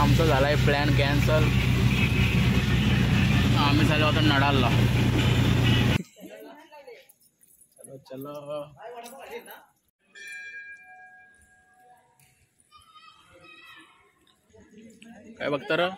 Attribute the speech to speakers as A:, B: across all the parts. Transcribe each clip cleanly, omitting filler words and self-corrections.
A: आमचा झालाय plan cancel. आम्ही चाललो होतो नडालला. चलो चलो. काय बघता र?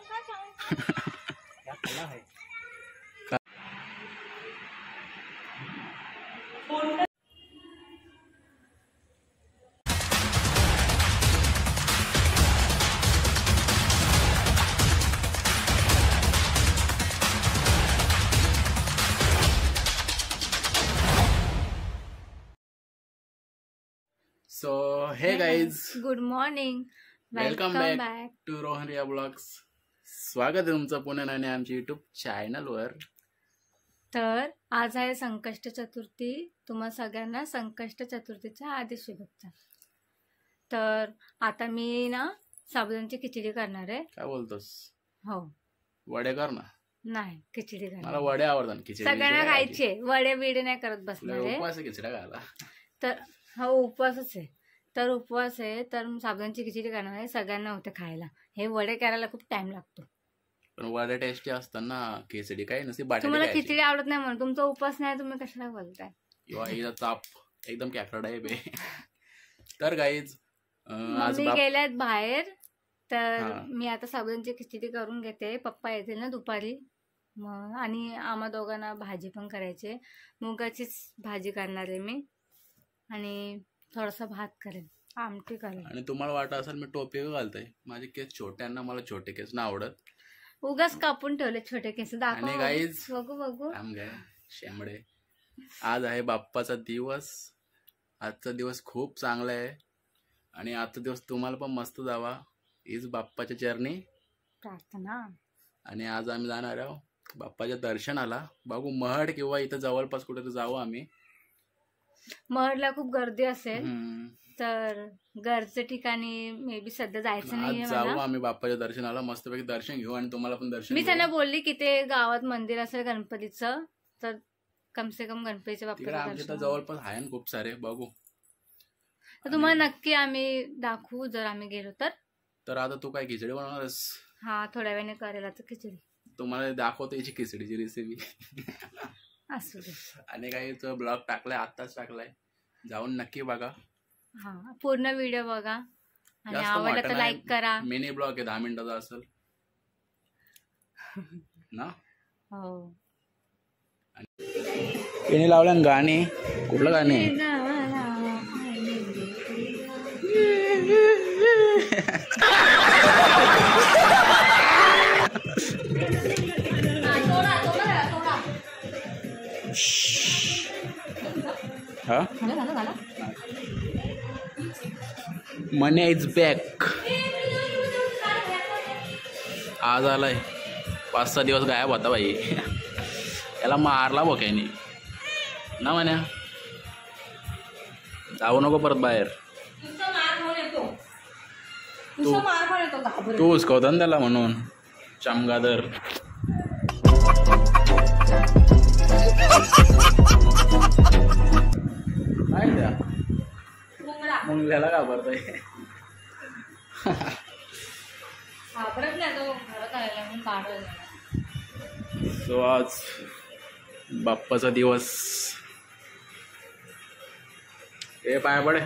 A: So hey guys,
B: good morning.
A: Welcome back to Rohan Riya blogs. स्वागत आहे तुमचं पुन्हा आणि आमच्या युट्यूब चॅनलवर.
B: तर आज आहे संकष्ट चतुर्थी. तुम्हा सगळ्यांना संकष्ट चतुर्थीच्या आधी शुभेच्छा. तर आता मी ना साबुदाण्याची खिचडी करणार आहे.
A: काय बोलतोस?
B: हो.
A: वडे कर ना.
B: नाही, खिचडी करणार.
A: मला वडे आवडतात. खिचडी
B: सगळ्यांना खायचे. वडे बिडे नाही करत बसणार आहे.
A: उपवास खिचड्या खायला.
B: तर हो, उपवासच आहे. तर उपवास आहे तर साबुदाण्याची खिचडी करणार आहे. सगळ्यांना होते खायला. हे वडे करायला खूप टाइम लागतो.
A: पण वडे टेस्टी असतात ना. खिचडी काही नसते. बटाटे
B: तुम्हाला खिचडी आवडत नाही म्हणून तुमचा उपवास नाही, तुम्ही कशाला बोलताय?
A: किंवा ताप एकदम कॅकरड आहे बे. तर गाईज आज
B: मी गेल्यात बाहेर. तर मी आता साबुदाण्याची खिचडी करून घेते. पप्पा येतील ना दुपारी मग. आणि आम्हा दोघांना भाजी पण करायची. मुगाचीच भाजी करणार आहे मी. आणि थोडासा भात करेन, आमटी करेन.
A: आणि तुम्हाला वाटत असेल मी टोपी घालतोय. माझे केस छोट्यांना, मला छोटे केस ना आवडत.
B: उगाच कापून ठेवले छोटे केस. दाखव.
A: आणि गाईज
B: बघू
A: शेंबडे, आज आहे बाप्पाचा दिवस. आजचा दिवस खूप चांगला आहे आणि आजचा दिवस तुम्हाला पण मस्त जावा हीच बाप्पाच्या चरणी
B: प्रार्थना. आणि
A: आज आम्ही जाणार आहोत बाप्पाच्या दर्शनाला. बघू महड किंवा इथं जवळपास कुठे तर जाऊ आम्ही.
B: महडला खूप गर्दी असेल तर घरच्या ठिकाणी मे बी सध्या जायचं नाही.
A: जाऊ आम्ही बाप्पाच्या दर्शनाला. मस्तपैकी दर्शन घेऊ आणि तुम्हाला पण दर्शन.
B: मी त्यांना बोलली की ते गावात मंदिर असेल गणपतीचं, तर कम से कम गणपतीच्या बाप्पाचं
A: आमच्या जवळपास आहे ना खूप सारे. बघू
B: तर तुम्हाला नक्की आम्ही दाखवू जर आम्ही गेलो तर.
A: तर आता तू काय खिचडी बनवणारस?
B: हा, थोड्या वेळाने करेल आता खिचडी.
A: तुम्हाला दाखवतो याची खिचडीची रेसिपी.
B: असू दे.
A: आणि काही ब्लॉग टाकलाय, आत्ताच टाकलाय, जाऊन नक्की बघा.
B: हा, पूर्ण व्हिडिओ बघा आणि आवडला तर लाईक करा.
A: मिनी ब्लॉग आहे, 10 मिनिटाचा असेल ना.
B: हो.
A: तिने लावलं गाणे. कुठलं गाणे? हा, मनी इज बॅक. आज आलाय. 5-6 दिवस गायब होता बाई. याला मारला बोक्याने ना म्हण्या. जाऊ नको परत बाहेर. तू उचकवता ना त्याला म्हणून. चमगादर. काय द्या मुंगल्याला घाबरतोय. सो आज बाप्पाचा दिवस. हे पाया पडे.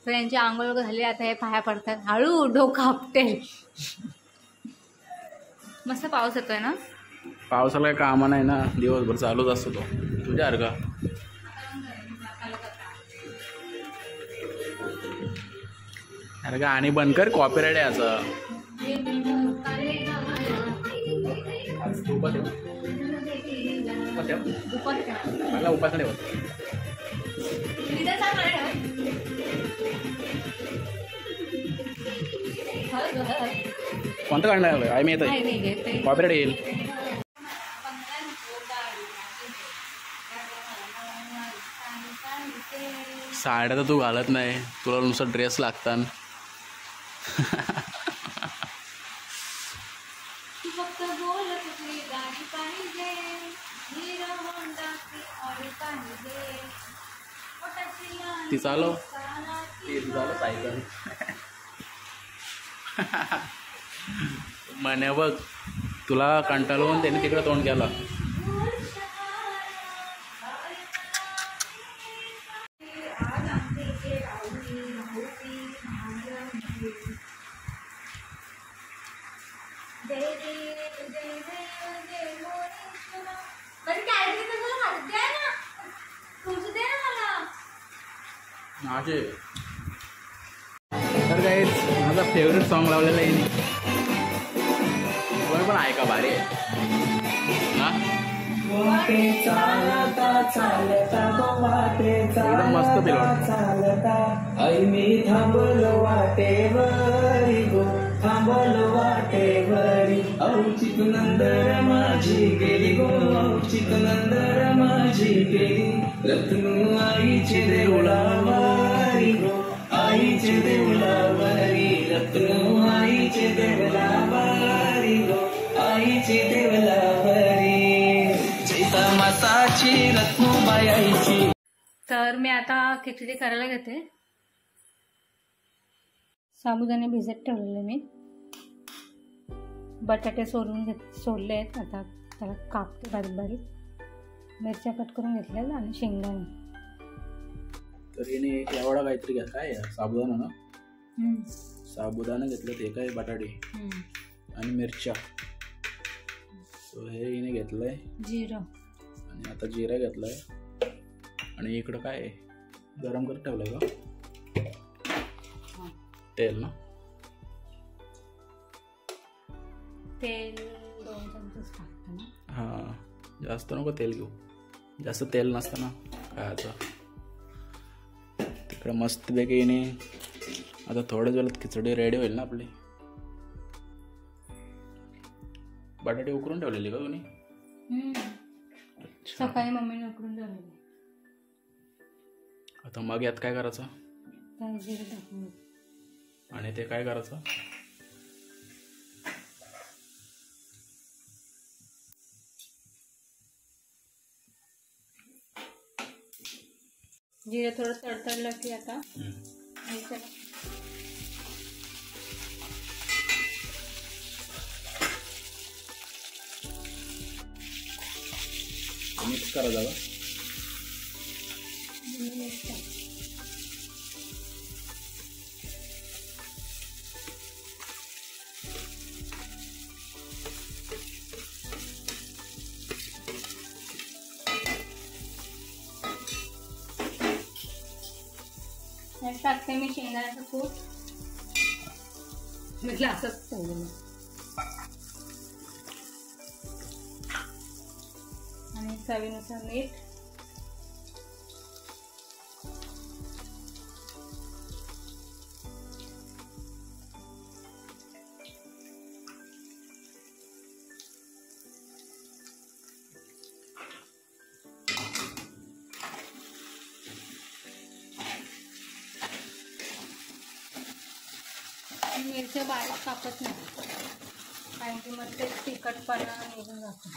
B: तर यांची आंघोळ झाली. आता हे पाया पडतात. हळू, डोकं आपटेल. मस्त पाऊस येतोय ना.
A: पावसाला काही कामा नाही ना, दिवसभर चालूच असतो तो. तुझ्यासारखा अरे गाणी बंद कर, कॉपीराइट आहे याचा. मला उपास नाही होत. कोणतं काढणार आहे? मी येत कॉपीराइट येईल. साड्या तर तू घालत नाही, तुला नुसतं ड्रेस लागतात. ती चालव सायकल. म्हणे बघ तुला कंटाळून त्याने तिकडे तोंड केला. तर काही माझा फेवरेट सॉन्ग लावलेला आहे कोण पण ऐका, भारी आहे ना. एकदम मस्त पिलवड.
C: औचित नंदर माझी गेली गो, औचित नंदर माझी गेली, रत्न आईचे देवळावारी गो, आईचे देवळावारी, रत्न आईचे देवळावारी गो, आईचे देवळावारी, चैता मासाची रत्नबाई आईची.
B: तर मी आता खिचडी करायला घेते. साबुदाणे भिजत ठेवलेले मी, बटाटे सोडले आहेत. आता त्याला कापते बारीक बारीक, मिरच्या कट करून घेतल्या आणि शेंगदाणे.
A: तर हिने एक एवढा काहीतरी घ्या, काय साबुदाणा ना, साबुदाणा घेतलं, ते काय बटाटे आणि मिरच्या. सो हे हिने घेतलंय
B: जिरं,
A: आणि आता जिरा घेतलाय. आणि इकडं काय गरम करत ठेवलंय का तेल ना,
B: तेल 2 चमचे टाकतो ना.
A: हां, जास्त नको तेल घेऊ, जास्त तेल नसतं ना खायचं. तिकडं मस्तपैकी येणे. आता थोड्याच वेळात खिचडी रेडी होईल ना आपली. बटाटे उकरून ठेवलेली का तुम्ही?
B: सकाळी मम्मीने उकरून ठेवलेली.
A: आता मग यात काय करायचं?
B: जिरं टाकून
A: आणि ते काय करायचं?
B: जिरं थोडं तडतडलं की आता
A: मिक्स करायचं का?
B: टाकते मी शेंगदाण्याचं कूट. मी ग्लासच ठेवलं आणि चवीनुसार मीठ. मिरच्या बारीक कापत नाही, कारण की मग ते तिखटपणा निघून जातो.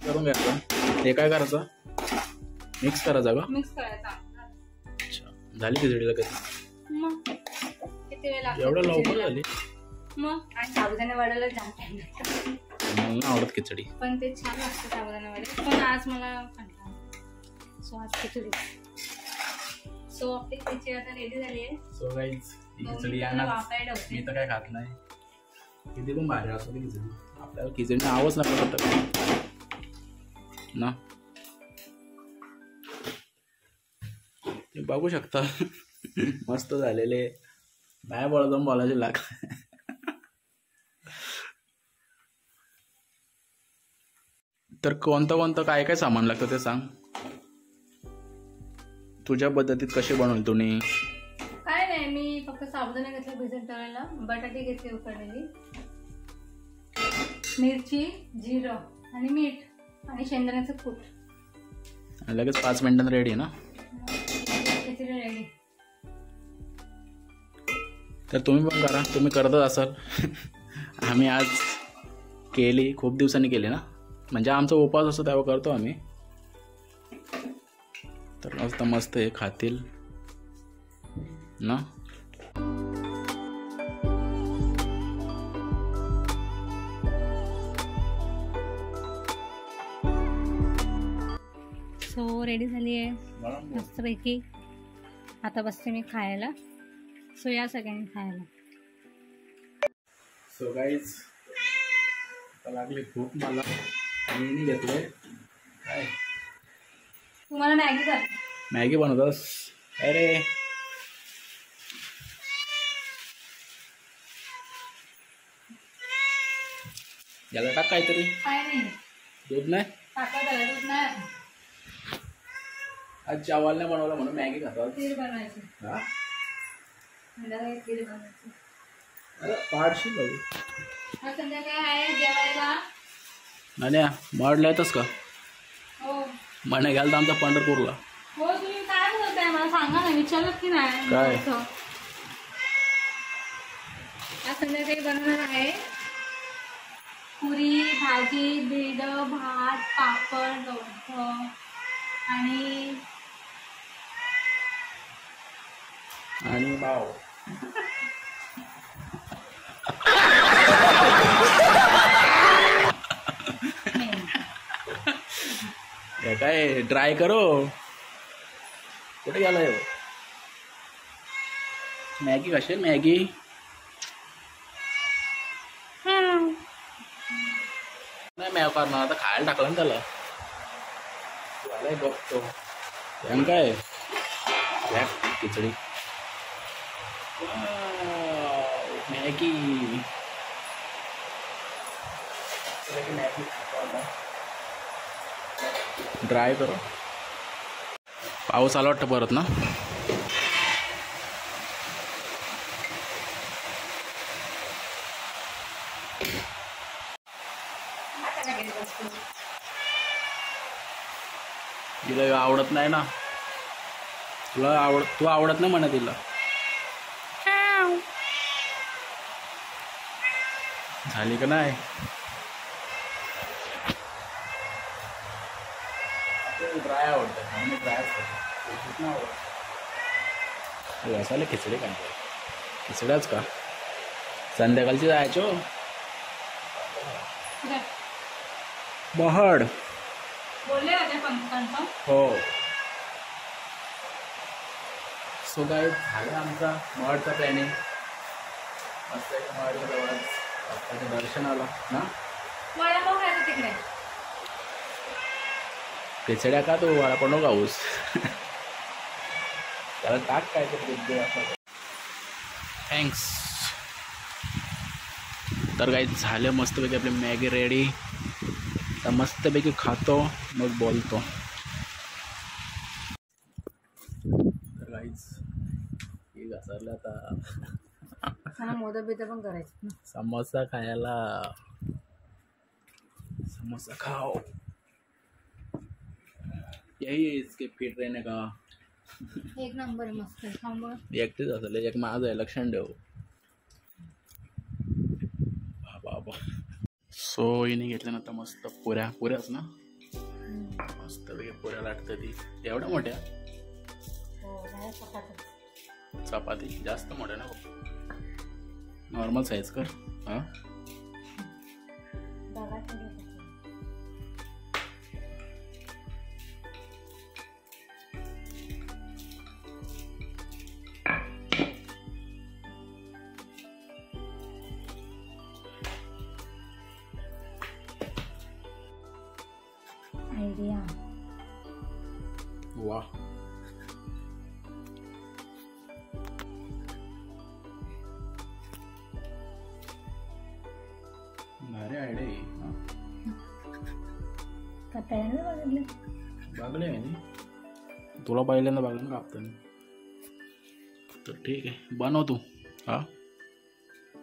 A: करून घ्यायचं. हे काय करायचं? मिक्स करायचा का?
B: मिक्स करायचा.
A: अच्छा, झाली खिचडीला कधी?
B: मग किती वेळ लागतो?
A: एवढं लवकर झाली?
B: मग आणि साबुदाणे वड्याला जाम टाइम लागतो.
A: मला नाही आवडत खिचडी, पण
B: ते छान लागतं साबुदाणे वडे. पण आज मला कंटाळा, सो आज खिचडी. सो आपली खिचडी आता रेडी झाली आहे.
A: सो गाईज, ही खिचडी आणा. मी तर काय खात नाही. किती पण भारी असो ती खिचडी, आपल्याला खिचडी आवच नाही पडत ना. बघू शकता मस्त झालेले. नाही बोलत बोलायचे लाग. तर कोणतं काय काय सामान लागतं ते सांग. तुझ्या पद्धतीत कशी बनवली तुम्ही?
B: काय नाही, मी फक्त साबुदाणा घेतला भिजत टाकायला, बटाटे घेतले उकडलेली, मिरची, जिरं आणि मीठ आणि शेंगदाण्याचं कूट.
A: आणि लगेच 5 मिनिटांत रेडी ना?
B: खिचडी रेडी.
A: तर तुम्ही पण करा, तुम्ही करतच असाल. आम्ही आज केली, खूप दिवसांनी केली ना, म्हणजे आमचा उपवास असतो तेव्हा करतो आम्ही. तर मस्त हे खातील ना.
B: सो रेडी झाली आहे मस्तपैकी. आता बसते मी खायला. सो या सगळ्यांनी खायला.
A: सो गाईज लागले खूप मला. मी घेतलंय काय,
B: तुम्हाला मॅगी करते.
A: मॅगी बनवतोस? अरे याला टाक काहीतरी.
B: काय नाही,
A: दूध नाही
B: टाका त्याला, दूध नाही.
A: आज चावल नाही बनवलं म्हणून मॅगी खातो.
B: खीर बनवायची.
A: हा
B: संध्याकाळी खीर बनवायची.
A: अरे पाडशी बघू.
B: आज संध्याकाळी आहे जेवायला.
A: नाण्या माडला येतस का?
B: हो
A: म्हणे घ्याल तर आमचा पंढरपूरला.
B: हो, तुम्ही काय बोलताय मला सांगा ना, विचारलं की नाही?
A: काय?
B: आज संध्याकाळी बनवणार आहे पुरी, भाजी, ब्रेड, भात, पापड, लोणचं आणि
A: भाव. काय ट्राय करो. कुठे गेलाय मॅगी? कशी मॅगी? नाही मॅव करणार आता, खायला टाकला ना त्याला. बघतो काय खिचडी मॅगी. ड्राय करो. पाऊस आला वाटतं परत ना. तिला आवडत नाही ना. तू आवडत नाही म्हणा तिला. झाली का नाही? ड्राय आवडतं, मी ड्राय आवडतं. असायला खिचडी काय? खिचड्याच का? संध्याकाळची जायचो महड. हो. सो काय झालं आमचा महडचा प्लॅनिंग. मस्त महडच्या जवळच दर्शनाला ना.
B: तिकडे
A: खिचड्या का तू मला पण गाऊस. त्याला टाक काय ते. थँक्स. तर काही झालं मस्तपैकी आपली मॅगी रेडी. तर मस्तपैकी खातो मग बोलतो. तर काहीच हे घसरलं आता.
B: मोदक बिदक पण करायचं.
A: समोसा खायला. समोसा खाओ. यही इसके फिट रहने का
B: एक नंबर मस्त आहे.
A: एकटेच असेल, एक माझं आहे, लक्षण ठेव. बाबा. सो हिने घेतल्या ना आता मस्त पुऱ्याच ना. मस्त वेगळ्या पुऱ्या लाटतं ती. एवढ्या मोठ्या चपाती जास्त मोठ्या ना. नॉर्मल साईज कर. हां
B: आयडिया.
A: वा. भारी आयडिया.
B: पहिल्यांदा बघितलं.
A: बघले मी तुला पहिल्यांदा बघलं ना कापताना. तर ठीक आहे, बनव तू. हा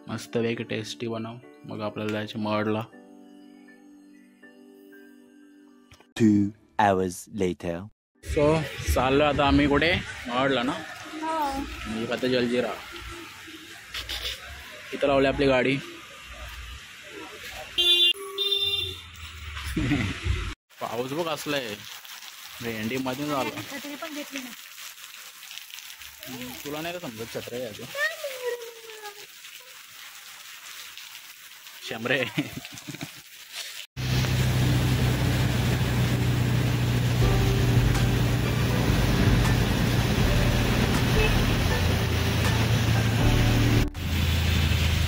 A: मस्त वेगळी टेस्टी बनव. मग आपल्याला जायचं मडला.
D: 2 hours later.
A: सो चाललो आता आम्ही कुठे, मडला ना.
B: हो.
A: म्हणजे आता जलजिरा इथं लावली आपली गाडी. पाऊस बघ असलाय, भेंडी मध्ये झालं.
B: छत्री पण घेतली ना.
A: तुला नाही का समजत छत्र्या घ्यायचं. शंभरे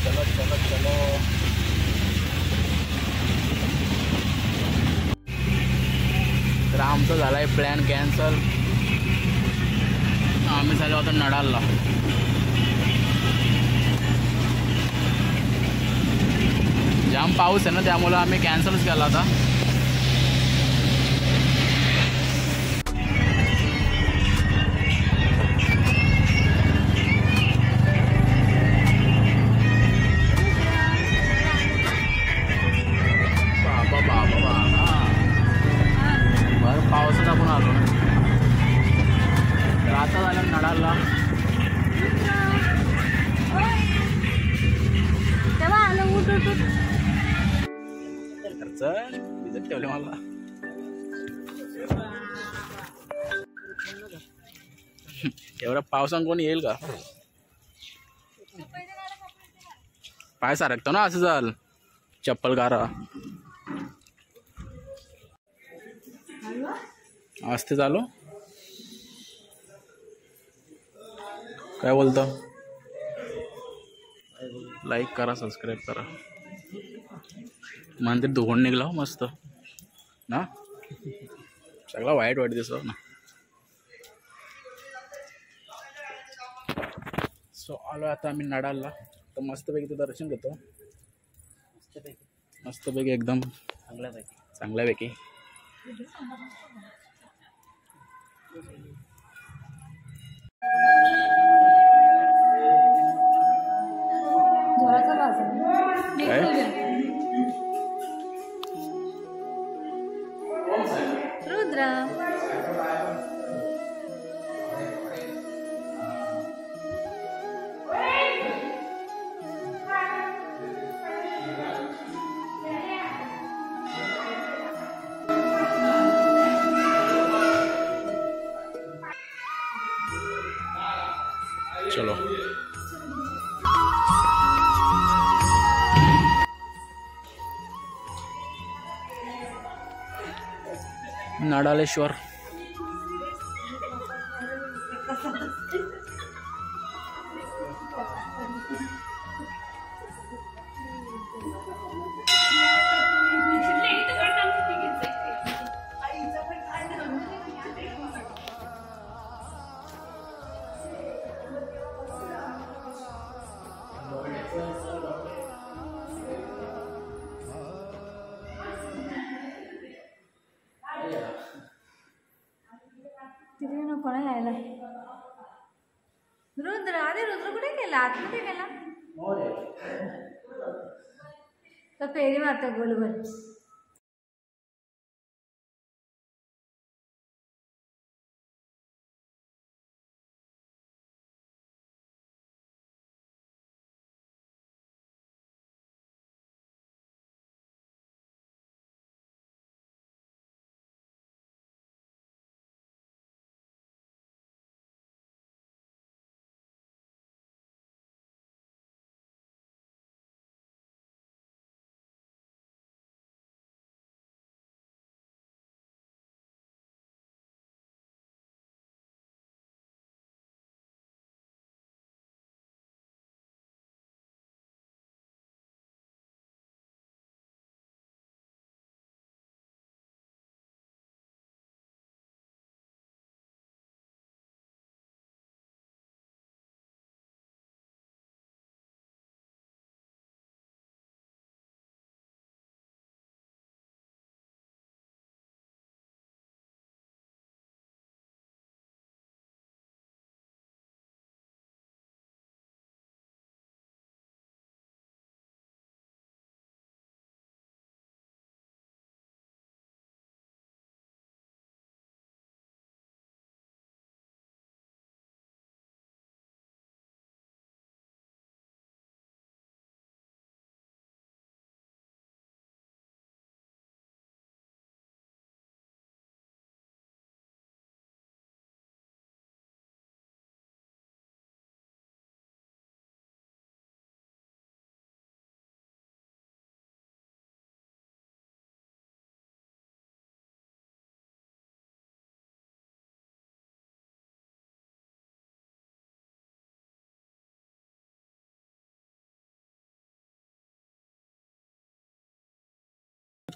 A: चलो चलो चलो. तर आमचा झालाय प्लॅन कॅन्सल. आम्ही झालो होतो नडालला. जाम पाऊस आहे ना, त्यामुळे आम्ही कॅन्सलच केला होता. बाबा बाबा बाबा भर पावसात आपण आलो ना. तर आता झालं नडालला.
B: तेव्हा आलं उठ उठ उठ.
A: भिजत ठेवले मला. एवढ्या पावसानं कोणी येईल का. पाय सारखतो ना असं झालं. चप्पल गारा असते चालू. काय बोलतो. लाईक करा, सबस्क्राईब करा. मंदिर धुवून निघला मस्त ना. सगळा वाईट वाईट दिसत ना. सो आलो आता आम्ही नडालला. तर मस्तपैकी ते दर्शन घेतो. मस्तपैकी एकदम चांगल्यापैकी.
B: रुद्रा
A: चलो. नडालेश्वर.
B: तिथे नको ना यायला. रुद्र अरे रुद्र कुठे गेला. आत कुठे गेला. तर फेरी मारता गोलगोल.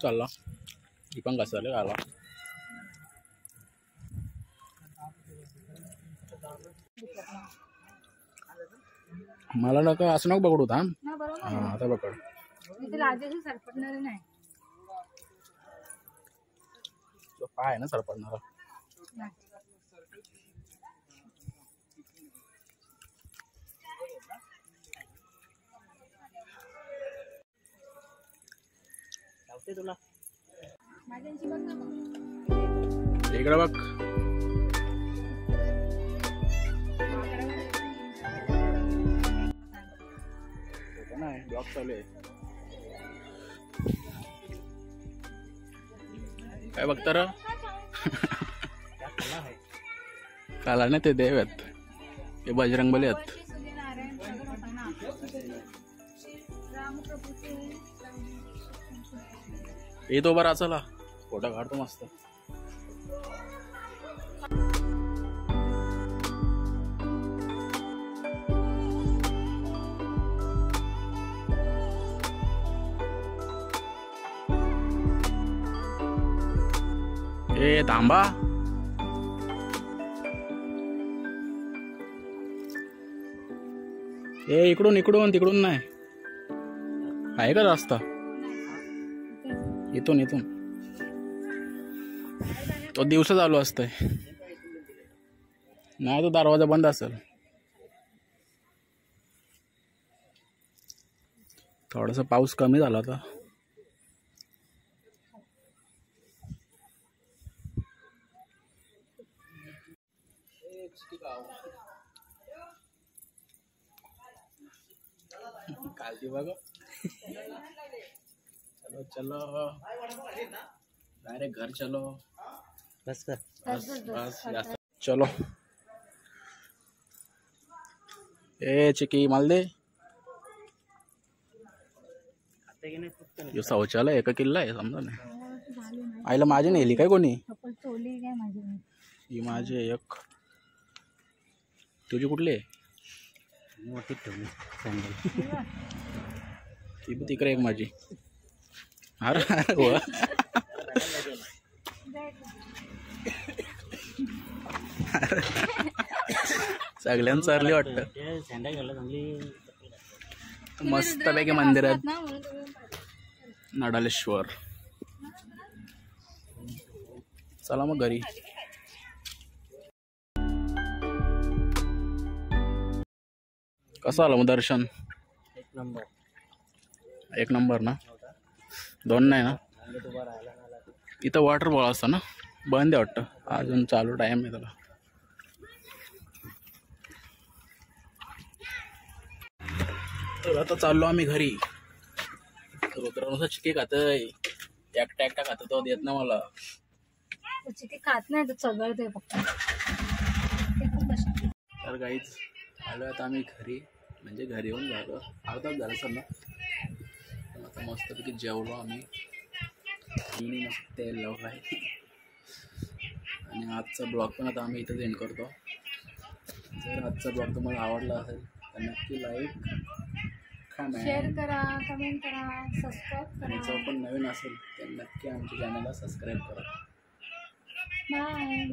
A: चालला ही पण घसरले आला. मला नका असं नको पकडू थांब. हा आता पकड.
B: सरपटणार नाही
A: पाय ना सरपडणारा.
C: तुला
A: इकडे बघ. नाही ब्लॉक चालू आहे. काय बघता र? काला नाही ते देव आहेत ते बजरंगबली आहेत. ये तो बरा चला फोटो काढतो मस्त. ए थांबा. ए इकडून इकडून तिकडून नाही आहे का रस्ता? इथून इथून तो दिवसा चालू असतंय. नाही तो दरवाजा बंद असेल. थोडासा पाऊस कमी झाला आता. कालची बघ. चलो चलो डायरेक्ट घर चलो.
C: बस कर.
A: बस चलो. ए चिकी माल दे. शौचालय एका किल्ला आहे समजा नाही. आईला माझी नेली काय कोणी? ही माझी एक. तुझी कुठली आहे?
C: मोठी ठेवली सँडल.
A: ती पण तिकडे एक माझी. अरे अरे सगळ्यांना चारली वाटतं.
C: सँडल घालला चांगली
A: मस्त पैकी मंदिरात नडालेश्वर. चला मग घरी. कसं आलं मग दर्शन?
C: एक नंबर.
A: एक नंबर ना. दोन नाही ना. इथं वॉटरफॉल असतं ना. बंद आहे वाटतं अजून. चालू टाइम आहे त्याला. तर आता चाललो आम्ही घरी. रुद्रानुसार चिकी खातय. एकटा एकटा खात तो देत ना मला.
B: चिकी खात नाही तर चघळते फक्त.
A: तर गाईच आलो आता आम्ही घरी. म्हणजे घरी येऊन झालं अर्धाच झालं समजा. आता मस्तपैकी जेवलो आम्ही. मस्त तेल लावलं आहे. आणि आजचा ब्लॉग पण आता आम्ही इथंच एंड करतो. जर आजचा ब्लॉग तुम्हाला आवडला असेल तर नक्की लाईक
B: शेअर करा, कमेंट करा, सबस्क्राईब करा.
A: जर पण नवीन असेल तर नक्की आमच्या चॅनलला सबस्क्राईब करा.
B: बाय.